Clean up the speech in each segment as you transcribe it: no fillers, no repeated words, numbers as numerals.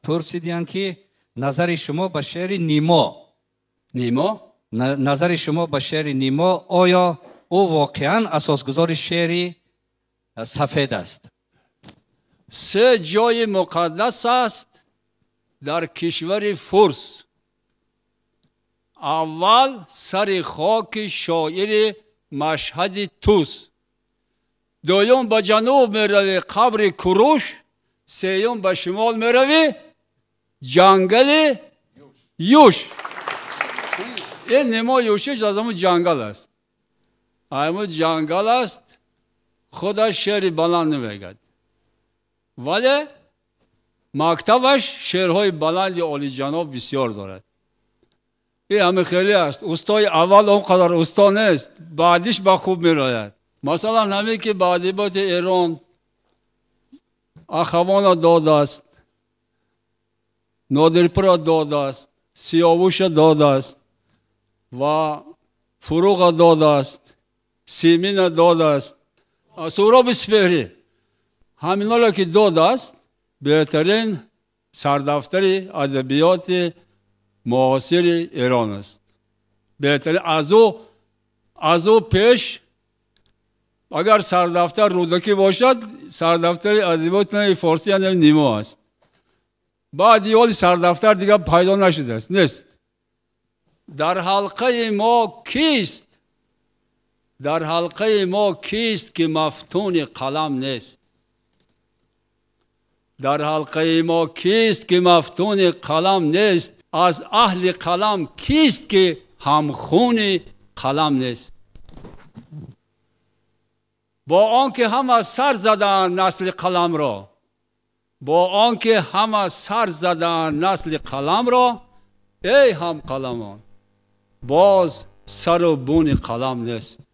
پرسیدین که نظر شما به شعر نیما نظر شما به شعر نیما آیا او واقعا اساسگذار شعر سفید است؟ 3 جای مقدس است در کشور فارس. اول سر خاک شاعر مشهد توس، دوم به جنوب میروی قبر کوروش، سوم به شمال میروی جنگل یوش. این نیما یوشش از همون جنگل است، همون جنگل است. خودش شعر بلند نمیگد ولی مکتبش شعرهای بلند عالی جناب بسیار دارد. این همه خیلی است. استای اول اونقدر استا نیست، بعدش با خوب میراید. مثلا همین که به ادبیات ایران اخوان داده است، نادرپور داده است، سیاوش داده است و فروغ داده است، سیمین داده است، سهراب سپهری، همینا را که داده است بهترین سردفتر ادبیات معاصر ایران است. بهترین از او پیش اگر سردفتر رودکی باشد، سردفتر ادبیات فارسی یعنی نیما است. بعد یه سردفتر دیگه پیدا نشده است، نیست. در حلقه ما کیست؟ در حلقه ما کیست که مفتون قلم نیست؟ در حلقه ما کیست که مفتون قلم نیست؟ از اهل قلم کیست که همخون قلم نیست؟ با آنکه همه سر زدن نسل قلم را، با آنکه همه سر زدن نسل قلم را، ای هم قلمان باز سر و بون قلم نیست.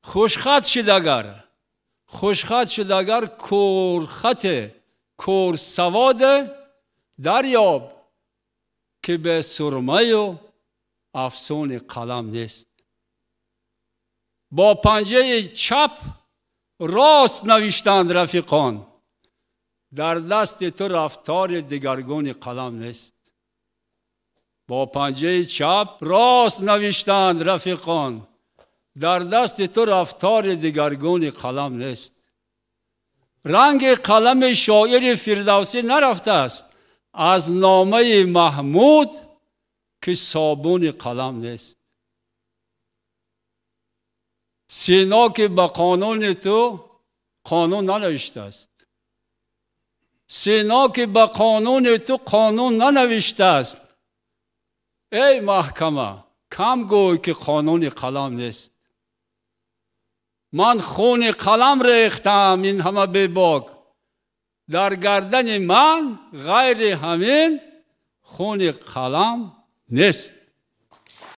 خوشخط شدگر کورخط کور سواد دریاب که به سرمه و افسون قلم نیست. با پنجه چپ راست نوشتند رفیقان، در دست تو رفتار دگرگون قلم نیست. با پنجه چپ راست نوشتند رفیقان، در دست تو رفتار دگرگون قلم نیست. رنگ قلم شاعر فردوسی نرفته است از نامه محمود که صابون قلم نیست. سینا که به قانون تو قانون ننوشته است، سینا که به قانون تو قانون ننوشته است. ای محکمه کم گوی که قانون قلم نیست. من خون قلم ریختم این همه بی باک، در گردن من غیر همین خون قلم نیست.